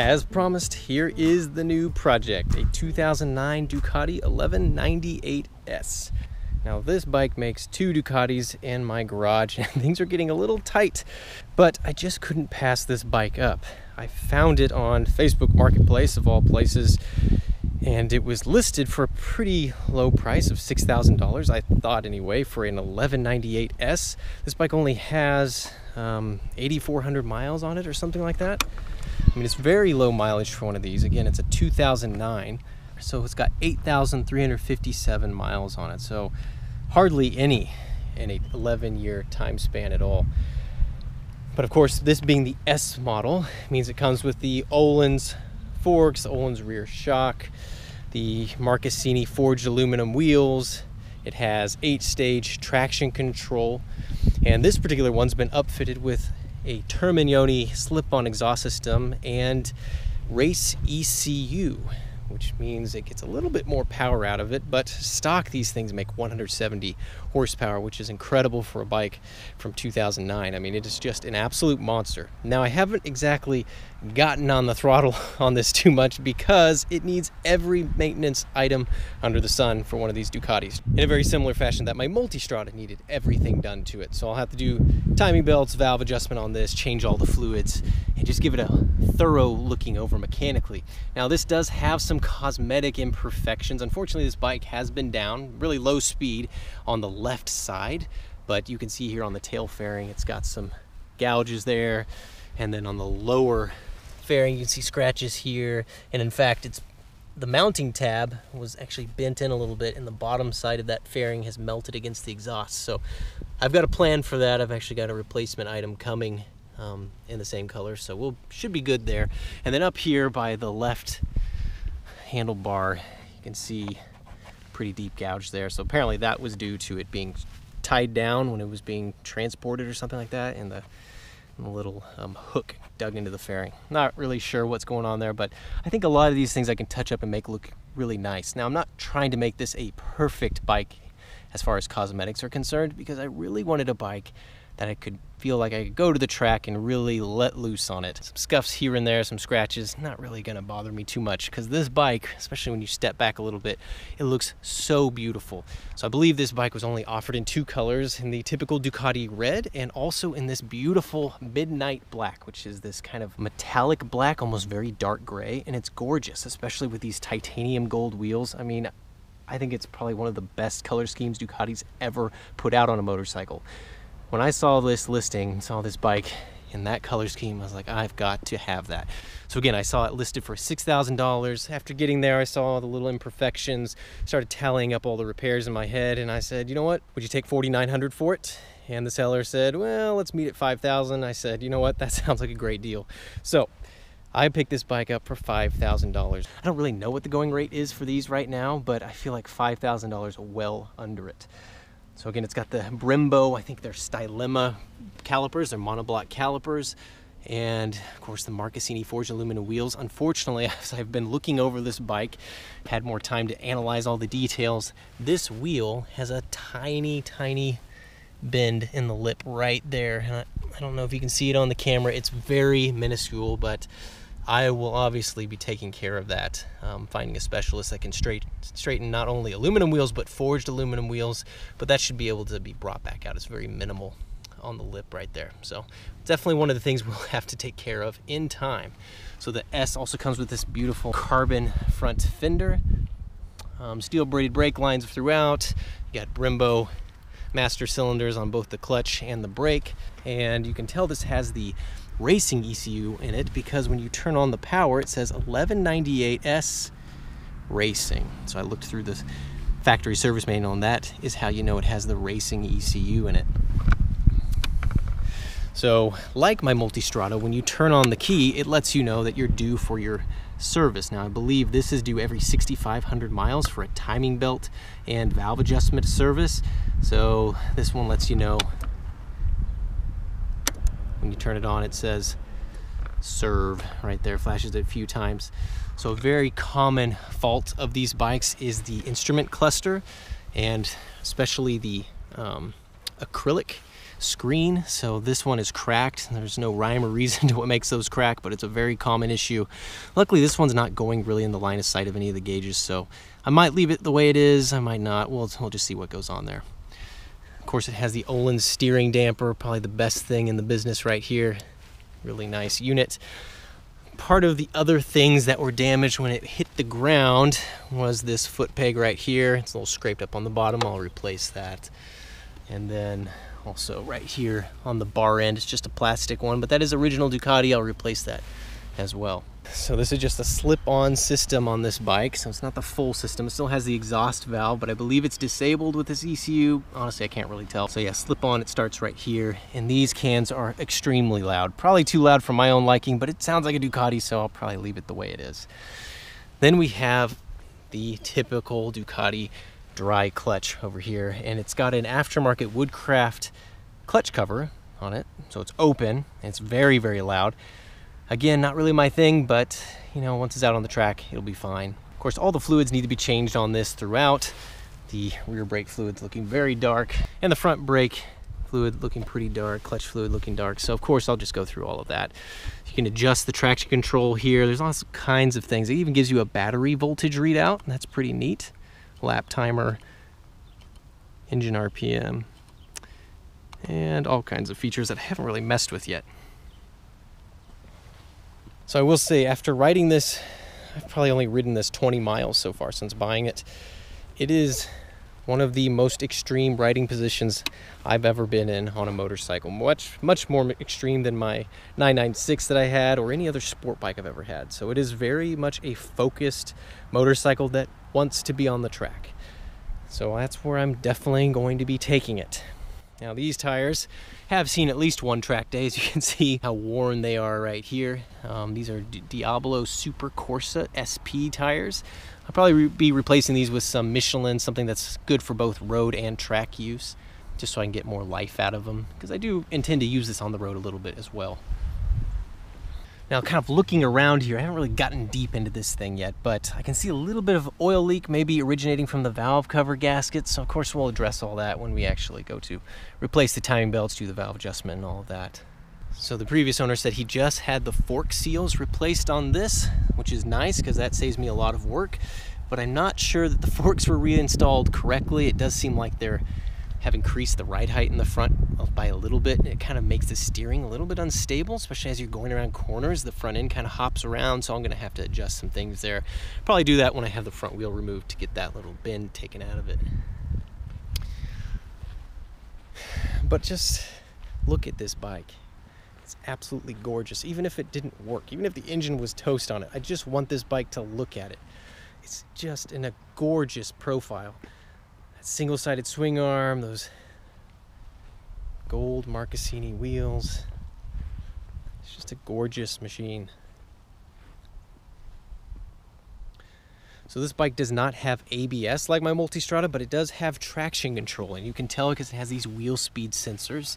As promised, here is the new project, a 2009 Ducati 1198S. Now this bike makes two Ducatis in my garage and things are getting a little tight, but I just couldn't pass this bike up. I found it on Facebook Marketplace of all places, and it was listed for a pretty low price of $6,000, I thought anyway, for an 1198S. This bike only has 8,400 miles on it or something like that. I mean, it's very low mileage for one of these. Again, it's a 2009, so it's got 8,357 miles on it. So hardly any in a 11-year time span at all. But of course, this being the S model means it comes with the Öhlins forks, Öhlins rear shock, the Marcassini forged aluminum wheels. It has 8-stage traction control, and this particular one's been upfitted with a Terminioni slip-on exhaust system and race ECU, which means it gets a little bit more power out of it, but stock these things make 170 horsepower, which is incredible for a bike from 2009. I mean, it is just an absolute monster. Now, I haven't exactly gotten on the throttle on this too much because it needs every maintenance item under the sun for one of these Ducatis, in a very similar fashion that my Multistrada needed everything done to it. So I'll have to do timing belts, valve adjustment on this, change all the fluids, and just give it a thorough looking over mechanically. Now, this does have some cosmetic imperfections. Unfortunately, this bike has been down really low speed on the left side, but you can see here on the tail fairing it's got some gouges there, and then on the lower fairing you can see scratches here, and in fact it's the mounting tab was actually bent in a little bit and the bottom side of that fairing has melted against the exhaust. So I've got a plan for that. I've actually got a replacement item coming in the same color, so should be good there. And then up here by the left handlebar you can see pretty deep gouge there. So apparently that was due to it being tied down when it was being transported or something like that, and the little hook dug into the fairing. Not really sure what's going on there, but I think a lot of these things I can touch up and make look really nice. Now, I'm not trying to make this a perfect bike as far as cosmetics are concerned, because I really wanted a bike that I could feel like I could go to the track and really let loose on it. Some scuffs here and there, some scratches, not really gonna bother me too much, because this bike, especially when you step back a little bit, it looks so beautiful. So I believe this bike was only offered in two colors, in the typical Ducati red and also in this beautiful midnight black, which is this kind of metallic black, almost very dark gray, and it's gorgeous, especially with these titanium gold wheels. I mean, I think it's probably one of the best color schemes Ducati's ever put out on a motorcycle. When I saw this listing, saw this bike in that color scheme, I was like, I've got to have that. So again, I saw it listed for $6,000. After getting there, I saw all the little imperfections, started tallying up all the repairs in my head, and I said, you know what, would you take $4,900 for it? And the seller said, well, let's meet at $5,000. I said, you know what, that sounds like a great deal. So I picked this bike up for $5,000. I don't really know what the going rate is for these right now, but I feel like $5,000 well under it. So again, it's got the Brembo, I think they're Stylema calipers, they're monoblock calipers, and of course the Marcassini forged aluminum wheels. Unfortunately, as I've been looking over this bike, had more time to analyze all the details, this wheel has a tiny, tiny bend in the lip right there. And I don't know if you can see it on the camera, it's very minuscule, but I will obviously be taking care of that, finding a specialist that can straighten not only aluminum wheels, but forged aluminum wheels, but that should be able to be brought back out. It's very minimal on the lip right there. So definitely one of the things we'll have to take care of in time. So the S also comes with this beautiful carbon front fender, steel braided brake lines throughout. You got Brembo master cylinders on both the clutch and the brake, and you can tell this has the racing ECU in it because when you turn on the power it says 1198S Racing. So I looked through the factory service manual, and that is how you know it has the racing ECU in it. So like my Multistrada, when you turn on the key it lets you know that you're due for your service. Now I believe this is due every 6,500 miles for a timing belt and valve adjustment service. So this one lets you know. When you turn it on, it says serve right there, flashes it a few times. So a very common fault of these bikes is the instrument cluster, and especially the acrylic screen, so this one is cracked. There's no rhyme or reason to what makes those crack, but it's a very common issue. Luckily, this one's not going really in the line of sight of any of the gauges, so I might leave it the way it is, I might not. We'll just see what goes on there. Of course, it has the Olin steering damper, probably the best thing in the business right here. Really nice unit. Part of the other things that were damaged when it hit the ground was this foot peg right here. It's a little scraped up on the bottom. I'll replace that. And then also right here on the bar end, it's just a plastic one, but that is original Ducati. I'll replace that as well. So this is just a slip-on system on this bike, so it's not the full system. It still has the exhaust valve, but I believe it's disabled with this ECU. Honestly, I can't really tell. So yeah, slip-on, it starts right here, and these cans are extremely loud. Probably too loud for my own liking, but it sounds like a Ducati, so I'll probably leave it the way it is. Then we have the typical Ducati dry clutch over here, and it's got an aftermarket Woodcraft clutch cover on it, so it's open, and it's very, very loud. Again, not really my thing, but you know, once it's out on the track, it'll be fine. Of course, all the fluids need to be changed on this throughout. The rear brake fluid's looking very dark, and the front brake fluid looking pretty dark, clutch fluid looking dark. So of course, I'll just go through all of that. You can adjust the traction control here. There's lots of kinds of things. It even gives you a battery voltage readout. That's pretty neat. Lap timer, engine RPM, and all kinds of features that I haven't really messed with yet. So I will say, after riding this, I've probably only ridden this 20 miles so far since buying it. It is one of the most extreme riding positions I've ever been in on a motorcycle. Much more extreme than my 996 that I had or any other sport bike I've ever had. So it is very much a focused motorcycle that wants to be on the track. So that's where I'm definitely going to be taking it. Now these tires have seen at least one track day, as you can see how worn they are right here. These are Diablo Super Corsa SP tires. I'll probably be replacing these with some Michelin, something that's good for both road and track use, just so I can get more life out of them, because I do intend to use this on the road a little bit as well. Now, kind of looking around here, I haven't really gotten deep into this thing yet, but I can see a little bit of oil leak maybe originating from the valve cover gasket. So of course we'll address all that when we actually go to replace the timing belts, do the valve adjustment and all of that. So the previous owner said he just had the fork seals replaced on this, which is nice because that saves me a lot of work, but I'm not sure that the forks were reinstalled correctly. It does seem like they're have increased the ride height in the front by a little bit, and it kind of makes the steering a little bit unstable, especially as you're going around corners. The front end kind of hops around, so I'm going to have to adjust some things there. Probably do that when I have the front wheel removed to get that little bend taken out of it. But just look at this bike. It's absolutely gorgeous. Even if it didn't work, even if the engine was toast on it, I just want this bike to look at it. It's just in a gorgeous profile. Single-sided swing arm, those gold Marcassini wheels. It's just a gorgeous machine. So this bike does not have ABS like my Multistrada, but it does have traction control, and you can tell because it has these wheel speed sensors.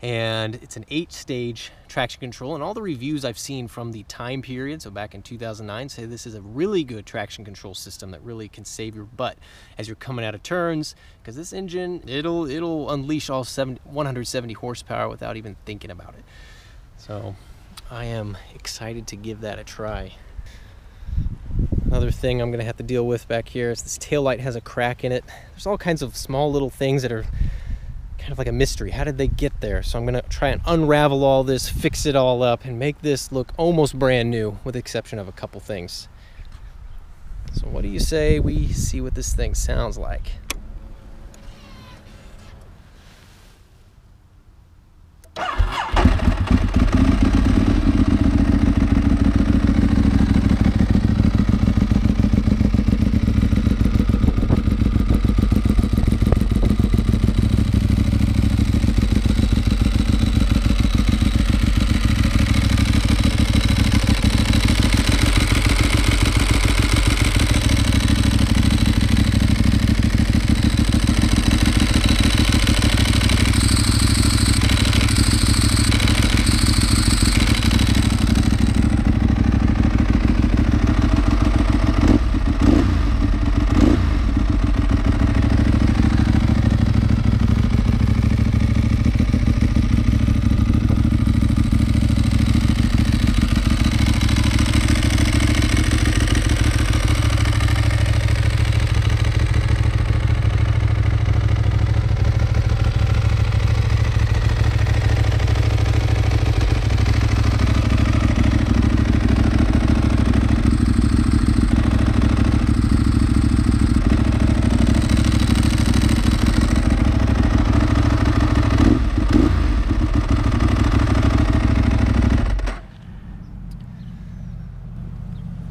And it's an 8-stage traction control, and all the reviews I've seen from the time period, so back in 2009, say this is a really good traction control system that really can save your butt as you're coming out of turns, because this engine, it'll unleash all 170 horsepower without even thinking about it. So I am excited to give that a try. Another thing I'm going to have to deal with back here is this taillight has a crack in it. There's all kinds of small little things that are kind of like a mystery. How did they get there? So I'm gonna try and unravel all this, fix it all up, and make this look almost brand new, with the exception of a couple things. So what do you say we see what this thing sounds like?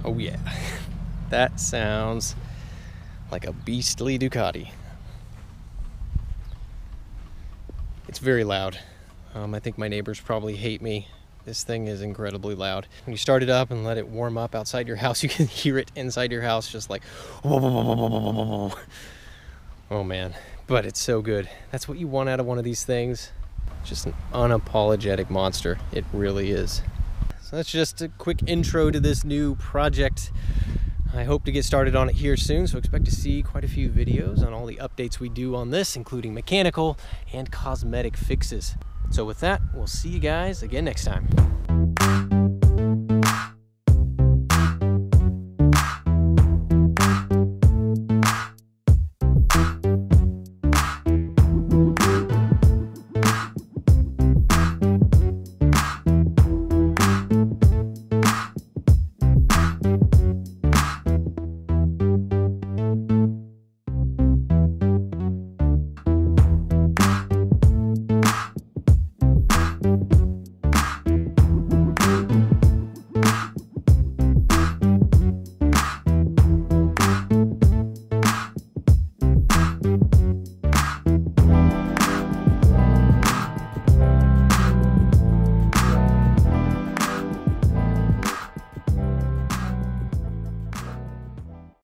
Oh yeah, that sounds like a beastly Ducati. It's very loud. I think my neighbors probably hate me. This thing is incredibly loud. When you start it up and let it warm up outside your house, you can hear it inside your house just like, oh man, but it's so good. That's what you want out of one of these things. Just an unapologetic monster. It really is. So that's just a quick intro to this new project. I hope to get started on it here soon, so expect to see quite a few videos on all the updates we do on this, including mechanical and cosmetic fixes. So with that, we'll see you guys again next time.